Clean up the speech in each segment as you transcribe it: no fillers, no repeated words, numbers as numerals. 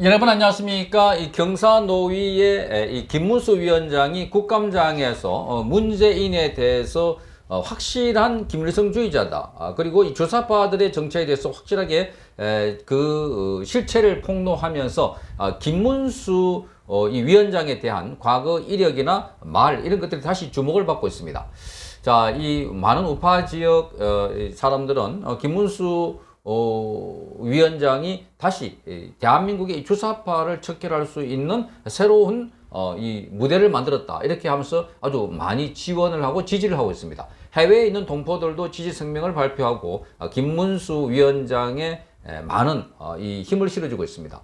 여러분 안녕하십니까? 이 경사노위의 이 김문수 위원장이 국감장에서 문재인에 대해서 확실한 김일성주의자다. 그리고 이 주사파들의 정체에 대해서 확실하게 그 실체를 폭로하면서 김문수 이 위원장에 대한 과거 이력이나 말 이런 것들이 다시 주목을 받고 있습니다. 자, 이 많은 우파 지역 사람들은 김문수 위원장이 다시 대한민국의 주사파를 척결할 수 있는 새로운 이 무대를 만들었다. 이렇게 하면서 아주 많이 지원을 하고 지지를 하고 있습니다. 해외에 있는 동포들도 지지 성명을 발표하고 김문수 위원장의 많은 이 힘을 실어주고 있습니다.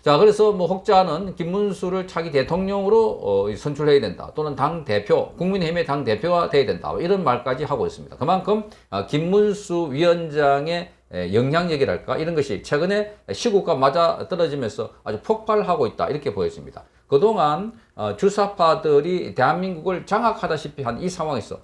자, 그래서 뭐 혹자는 김문수를 차기 대통령으로 선출해야 된다. 또는 당 대표, 국민의힘의 당 대표가 돼야 된다. 이런 말까지 하고 있습니다. 그만큼 김문수 위원장의 영향력이랄까 이런 것이 최근에 시국과 맞아 떨어지면서 아주 폭발하고 있다. 이렇게 보여집니다. 그동안 주사파들이 대한민국을 장악하다시피 한 이 상황에서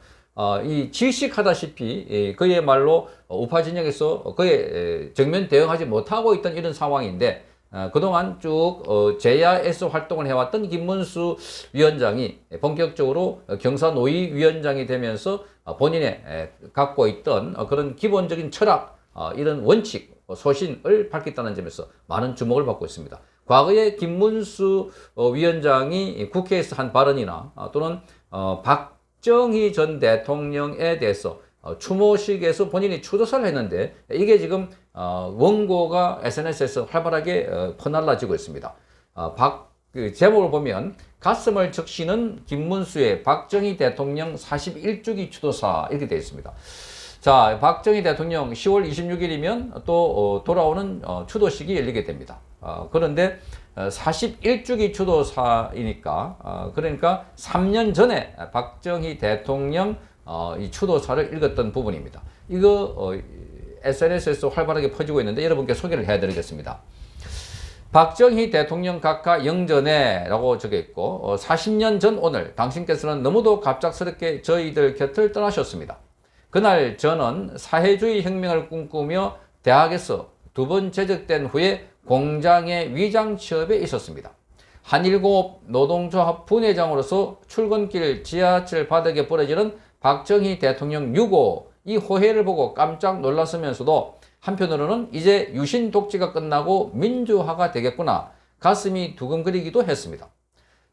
이 질식하다시피 그야말로 우파 진영에서 그에 정면 대응하지 못하고 있던 이런 상황인데 그동안 쭉 제야에서 활동을 해왔던 김문수 위원장이 본격적으로 경사노위 위원장이 되면서 본인의 갖고 있던 그런 기본적인 철학, 이런 원칙, 소신을 밝혔다는 점에서 많은 주목을 받고 있습니다. 과거에 김문수 위원장이 국회에서 한 발언이나 또는 박정희 전 대통령에 대해서 추모식에서 본인이 추도사를 했는데 이게 지금 원고가 SNS에서 활발하게 퍼날라지고 있습니다. 그 제목을 보면 가슴을 적시는 김문수의 박정희 대통령 41주기 추도사 이렇게 되어 있습니다. 자, 박정희 대통령 10월 26일이면 또 돌아오는 추도식이 열리게 됩니다. 그런데 41주기 추도사이니까 그러니까 3년 전에 박정희 대통령 이 추도사를 읽었던 부분입니다. 이거 SNS에서 활발하게 퍼지고 있는데 여러분께 소개를 해드리겠습니다. 박정희 대통령 각하 영전에 라고 적혀 있고 40년 전 오늘 당신께서는 너무도 갑작스럽게 저희들 곁을 떠나셨습니다. 그날 저는 사회주의 혁명을 꿈꾸며 대학에서 2번 재적된 후에 공장의 위장 취업에 있었습니다. 한일공업 노동조합 분회장으로서 출근길 지하철 바닥에 부러지는 박정희 대통령 유고 이 호해를 보고 깜짝 놀랐으면서도 한편으로는 이제 유신 독재가 끝나고 민주화가 되겠구나 가슴이 두근거리기도 했습니다.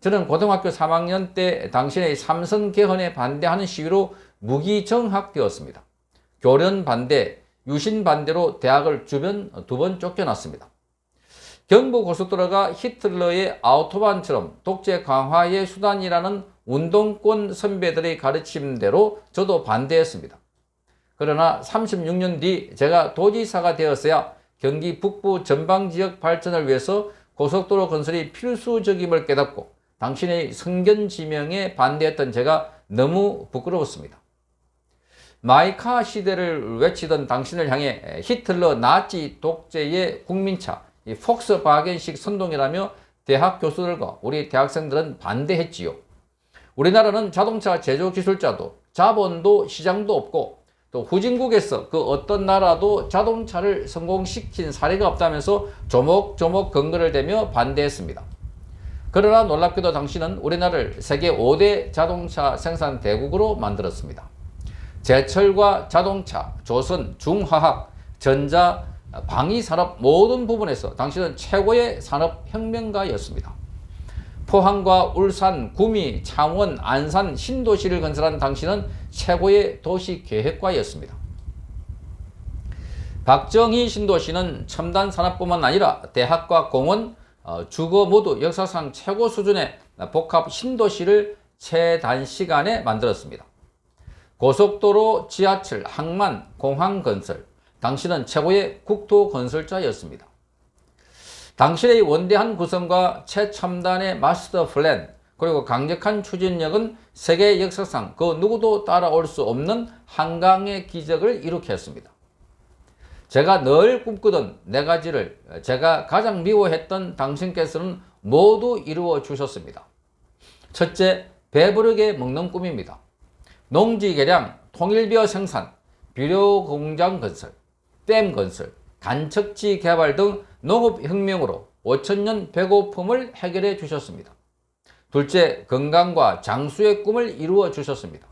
저는 고등학교 3학년 때 당신의 삼선 개헌에 반대하는 시위로 무기정학되었습니다. 교련 반대, 유신 반대로 대학을 주변 2번 쫓겨났습니다. 경부고속도로가 히틀러의 아우토반처럼 독재 강화의 수단이라는 운동권 선배들의 가르침대로 저도 반대했습니다. 그러나 36년 뒤 제가 도지사가 되었어야 경기 북부 전방지역 발전을 위해서 고속도로 건설이 필수적임을 깨닫고 당신의 성견지명에 반대했던 제가 너무 부끄러웠습니다. 마이카 시대를 외치던 당신을 향해 히틀러 나치 독재의 국민차 이 폭스바겐식 선동이라며 대학 교수들과 우리 대학생들은 반대했지요. 우리나라는 자동차 제조 기술자도 자본도 시장도 없고 또 후진국에서 그 어떤 나라도 자동차를 성공시킨 사례가 없다면서 조목조목 근거를 대며 반대했습니다. 그러나 놀랍게도 당신은 우리나라를 세계 5대 자동차 생산 대국으로 만들었습니다. 제철과 자동차, 조선, 중화학, 전자, 방위산업 모든 부분에서 당신은 최고의 산업혁명가였습니다. 포항과 울산, 구미, 창원, 안산, 신도시를 건설한 당신은 최고의 도시계획가였습니다. 박정희 신도시는 첨단 산업뿐만 아니라 대학과 공원, 주거 모두 역사상 최고 수준의 복합 신도시를 최단시간에 만들었습니다. 고속도로, 지하철, 항만, 공항 건설, 당신은 최고의 국토 건설자였습니다. 당신의 원대한 구성과 최첨단의 마스터 플랜, 그리고 강력한 추진력은 세계 역사상 그 누구도 따라올 수 없는 한강의 기적을 이룩했습니다. 제가 늘 꿈꾸던 4가지를 제가 가장 미워했던 당신께서는 모두 이루어 주셨습니다. 첫째, 배부르게 먹는 꿈입니다. 농지 개량, 통일비어 생산, 비료 공장 건설, 댐 건설, 간척지 개발 등 농업혁명으로 5천년 배고픔을 해결해 주셨습니다. 둘째, 건강과 장수의 꿈을 이루어 주셨습니다.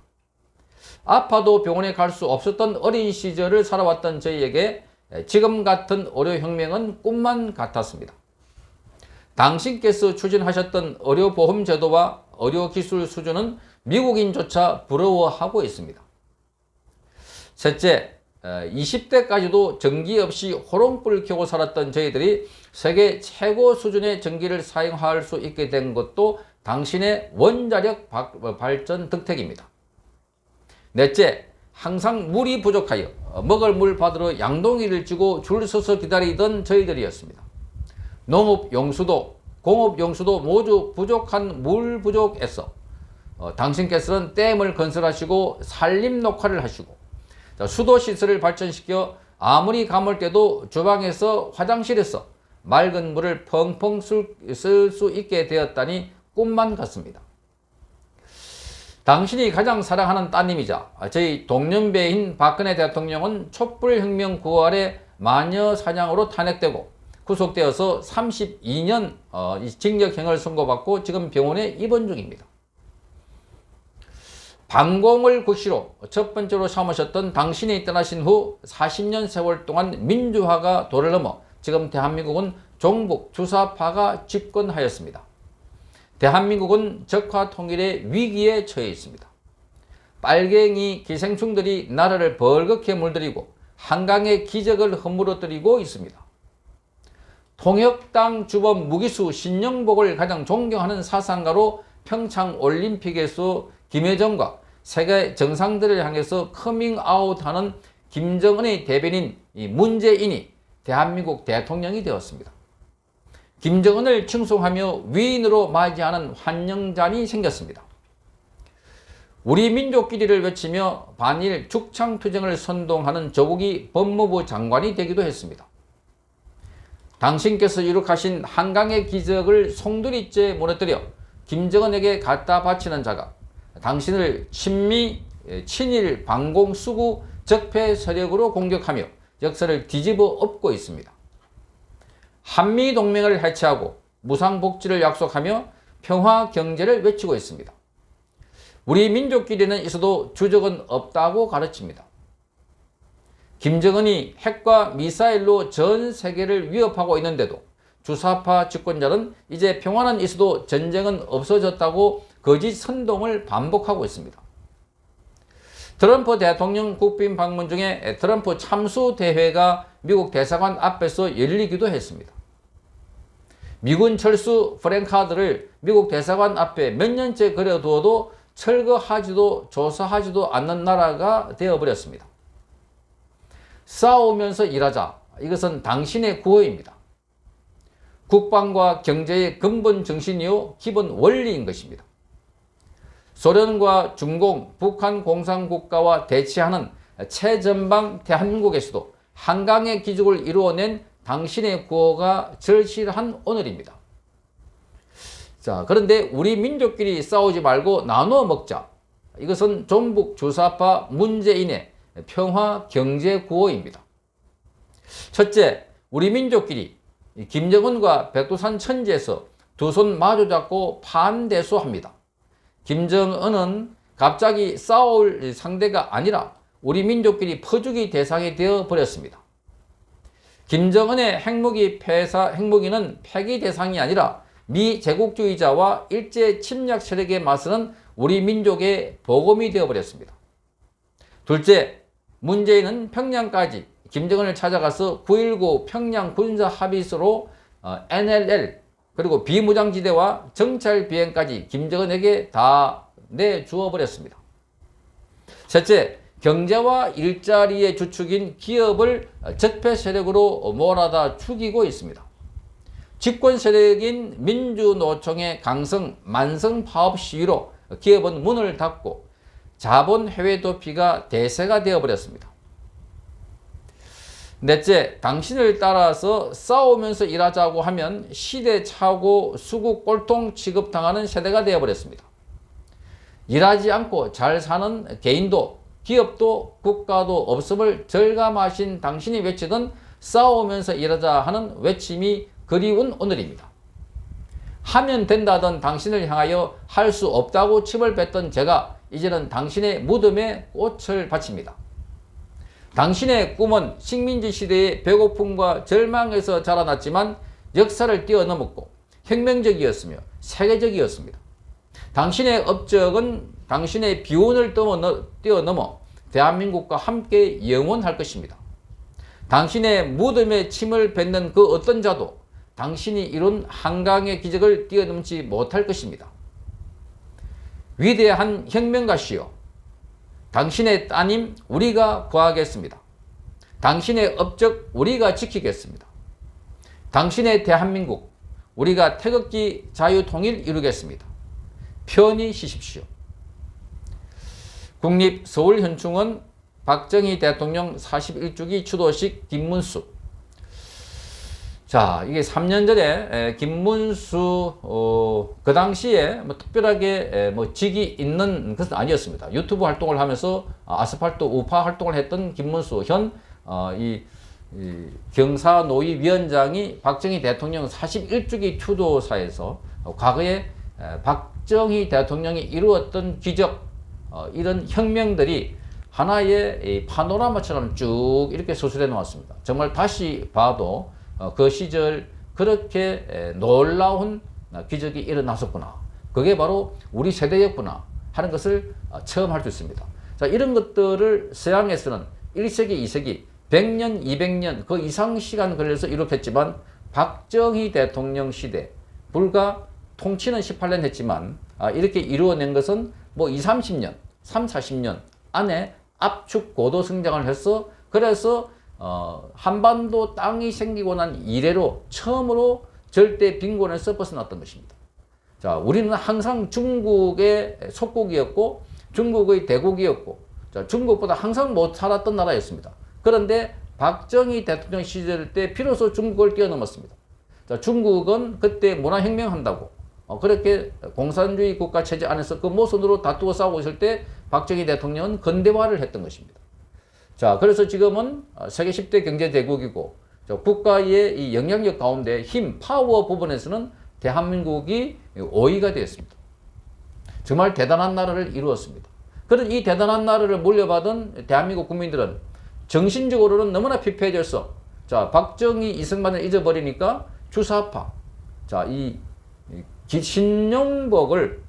아파도 병원에 갈 수 없었던 어린 시절을 살아왔던 저희에게 지금 같은 의료혁명은 꿈만 같았습니다. 당신께서 추진하셨던 의료보험 제도와 의료기술 수준은 미국인조차 부러워하고 있습니다. 셋째, 20대까지도 전기 없이 호롱불 켜고 살았던 저희들이 세계 최고 수준의 전기를 사용할 수 있게 된 것도 당신의 원자력 발전 덕택입니다. 넷째, 항상 물이 부족하여 먹을 물 받으러 양동이를 쥐고 줄 서서 기다리던 저희들이었습니다. 농업용수도 공업용수도 모두 부족한 물 부족에서 당신께서는 댐을 건설하시고 산림녹화를 하시고 수도시설을 발전시켜 아무리 가물 때도 주방에서 화장실에서 맑은 물을 펑펑 쓸 수 있게 되었다니 꿈만 같습니다. 당신이 가장 사랑하는 따님이자 저희 동년배인 박근혜 대통령은 촛불혁명 9월에 마녀사냥으로 탄핵되고 구속되어서 32년 징역형을 선고받고 지금 병원에 입원 중입니다. 반공을 국시로 첫 번째로 삼으셨던 당신이 떠나신 후 40년 세월 동안 민주화가 도를 넘어 지금 대한민국은 종북 주사파가 집권하였습니다. 대한민국은 적화 통일의 위기에 처해 있습니다. 빨갱이 기생충들이 나라를 벌겋게 물들이고 한강의 기적을 허물어뜨리고 있습니다. 통역당 주범 무기수 신영복을 가장 존경하는 사상가로 평창올림픽에서 김여정과 세계 정상들을 향해서 커밍아웃하는 김정은의 대변인 문재인이 대한민국 대통령이 되었습니다. 김정은을 칭송하며 위인으로 맞이하는 환영잔이 생겼습니다. 우리 민족끼리를 외치며 반일 죽창투쟁을 선동하는 조국이 법무부 장관이 되기도 했습니다. 당신께서 이룩하신 한강의 기적을 송두리째 무너뜨려 김정은에게 갖다 바치는 자가 당신을 친일 반공 수구 적폐 세력으로 공격하며 역사를 뒤집어 엎고 있습니다. 한미동맹을 해체하고 무상복지를 약속하며 평화 경제를 외치고 있습니다. 우리 민족끼리는 있어도 주적은 없다고 가르칩니다. 김정은이 핵과 미사일로 전 세계를 위협하고 있는데도 주사파 집권자는 이제 평화는 있어도 전쟁은 없어졌다고 거짓 선동을 반복하고 있습니다. 트럼프 대통령 국빈 방문 중에 트럼프 참수 대회가 미국 대사관 앞에서 열리기도 했습니다. 미군 철수 프랭카드를 미국 대사관 앞에 몇 년째 그려두어도 철거하지도 조사하지도 않는 나라가 되어버렸습니다. 싸우면서 일하자. 이것은 당신의 구호입니다. 국방과 경제의 근본 정신이요 기본 원리인 것입니다. 소련과 중공, 북한 공산국가와 대치하는 최전방 대한민국에서도 한강의 기적을 이루어낸 당신의 구호가 절실한 오늘입니다. 자, 그런데 우리 민족끼리 싸우지 말고 나눠 먹자. 이것은 종북 주사파 문재인의 평화 경제 구호입니다. 첫째, 우리 민족끼리 김정은과 백두산 천지에서 두 손 마주 잡고 판대소합니다. 김정은은 갑자기 싸울 상대가 아니라 우리 민족끼리 퍼주기 대상이 되어 버렸습니다. 김정은의 핵무기는 폐기 대상이 아니라 미제국주의자와 일제 침략 세력에 맞서는 우리 민족의 보검이 되어버렸습니다. 둘째, 문재인은 평양까지 김정은을 찾아가서 9.19 평양 군사합의서로 NLL 그리고 비무장지대와 정찰 비행까지 김정은에게 다 내주어 버렸습니다. 셋째, 경제와 일자리의 주축인 기업을 적폐 세력으로 몰아다 죽이고 있습니다. 집권 세력인 민주노총의 강성 만성 파업 시위로 기업은 문을 닫고 자본 해외 도피가 대세가 되어버렸습니다. 넷째, 당신을 따라서 싸우면서 일하자고 하면 시대착오 수구 꼴통 취급당하는 세대가 되어버렸습니다. 일하지 않고 잘 사는 개인도 기업도 국가도 없음을 절감하신 당신이 외치던 싸우면서 일하자 하는 외침이 그리운 오늘입니다. 하면 된다던 당신을 향하여 할 수 없다고 침을 뱉던 제가 이제는 당신의 무덤에 꽃을 바칩니다. 당신의 꿈은 식민지 시대의 배고픔과 절망에서 자라났지만 역사를 뛰어넘었고 혁명적이었으며 세계적이었습니다. 당신의 업적은 당신의 비운을 뛰어넘어 대한민국과 함께 영원할 것입니다. 당신의 무덤에 침을 뱉는 그 어떤 자도 당신이 이룬 한강의 기적을 뛰어넘지 못할 것입니다. 위대한 혁명가시여, 당신의 따님 우리가 구하겠습니다. 당신의 업적 우리가 지키겠습니다. 당신의 대한민국 우리가 태극기 자유통일 이루겠습니다. 편히 쉬십시오. 국립서울현충원 박정희 대통령 41주기 추도식 김문수. 자, 이게 3년 전에 김문수 그 당시에 뭐 특별하게 뭐 직이 있는 것은 아니었습니다. 유튜브 활동을 하면서 아스팔트 우파 활동을 했던 김문수 현 경사노위 위원장이 박정희 대통령 41주기 추도사에서 과거에 박정희 대통령이 이루었던 기적, 이런 혁명들이 하나의 파노라마처럼 쭉 이렇게 서술해 놓았습니다. 정말 다시 봐도 그 시절 그렇게 놀라운 기적이 일어났었구나. 그게 바로 우리 세대였구나 하는 것을 체험할 수 있습니다. 자, 이런 것들을 서양에서는 1세기, 2세기, 100년, 200년 그 이상 시간 걸려서 이룩했지만 박정희 대통령 시대, 불과 통치는 18년 했지만 이렇게 이루어낸 것은 뭐 20, 30년, 30, 40년 안에 압축 고도 성장을 해서 그래서 한반도 땅이 생기고 난 이래로 처음으로 절대 빈곤에서 벗어났던 것입니다. 자, 우리는 항상 중국의 속국이었고 중국의 대국이었고 자, 중국보다 항상 못 살았던 나라였습니다. 그런데 박정희 대통령 시절 때 비로소 중국을 뛰어넘었습니다. 자, 중국은 그때 문화혁명한다고 그렇게 공산주의 국가 체제 안에서 그 모순으로 다투어 싸우고 있을 때 박정희 대통령은 근대화를 했던 것입니다. 자, 그래서 지금은 세계 10대 경제대국이고 국가의 이 영향력 가운데 힘, 파워 부분에서는 대한민국이 5위가 되었습니다. 정말 대단한 나라를 이루었습니다. 그런 이 대단한 나라를 물려받은 대한민국 국민들은 정신적으로는 너무나 피폐해져서 자, 박정희, 이승만을 잊어버리니까 주사파, 자, 이 신용복을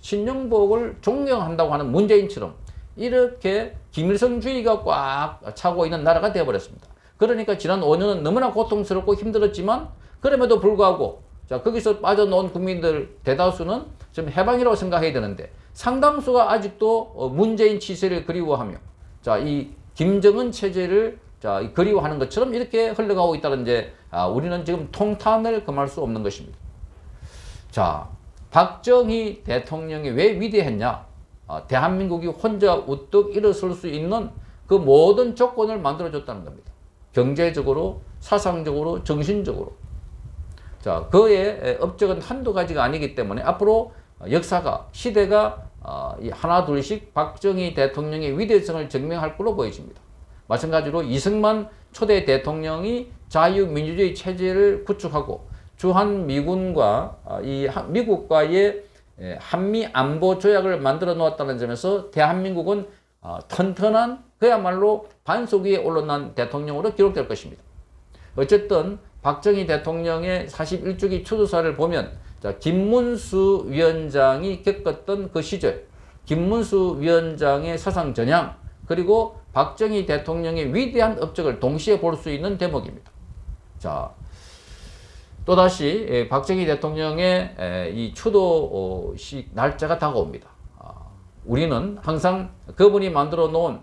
존경한다고 하는 문재인처럼 이렇게 김일성주의가 꽉 차고 있는 나라가 되어버렸습니다. 그러니까 지난 5년은 너무나 고통스럽고 힘들었지만 그럼에도 불구하고 자, 거기서 빠져나온 국민들 대다수는 지금 해방이라고 생각해야 되는데 상당수가 아직도 문재인 치세를 그리워하며 자, 이 김정은 체제를 자, 그리워하는 것처럼 이렇게 흘러가고 있다는 이제 우리는 지금 통탄을 금할 수 없는 것입니다. 자, 박정희 대통령이 왜 위대했냐? 대한민국이 혼자 우뚝 일어설 수 있는 그 모든 조건을 만들어줬다는 겁니다. 경제적으로, 사상적으로, 정신적으로. 자, 그의 업적은 한두 가지가 아니기 때문에 앞으로 역사가, 시대가 하나 둘씩 박정희 대통령의 위대성을 증명할 걸로 보여집니다. 마찬가지로 이승만 초대 대통령이 자유민주주의 체제를 구축하고 주한미군과 이 미국과의 한미 안보 조약을 만들어 놓았다는 점에서 대한민국은 튼튼한 그야말로 반석 위에 올라난 대통령으로 기록될 것입니다. 어쨌든 박정희 대통령의 41주기 추도사를 보면 자, 김문수 위원장이 겪었던 그 시절, 김문수 위원장의 사상 전향, 그리고 박정희 대통령의 위대한 업적을 동시에 볼 수 있는 대목입니다. 자, 또다시 박정희 대통령의 이 추도식 날짜가 다가옵니다. 우리는 항상 그분이 만들어 놓은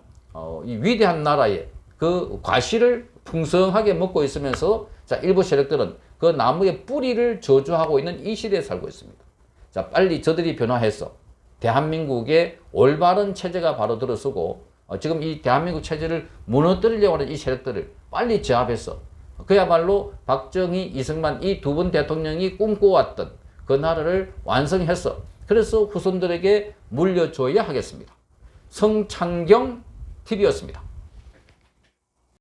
이 위대한 나라의 그 과실을 풍성하게 먹고 있으면서 자, 일부 세력들은 그 나무의 뿌리를 저주하고 있는 이 시대에 살고 있습니다. 자, 빨리 저들이 변화해서 대한민국의 올바른 체제가 바로 들어서고 지금 이 대한민국 체제를 무너뜨리려고 하는 이 세력들을 빨리 제압해서 그야말로 박정희, 이승만 이 두 분 대통령이 꿈꿔왔던 그 나라를 완성해서 그래서 후손들에게 물려줘야 하겠습니다. 성창경 TV였습니다.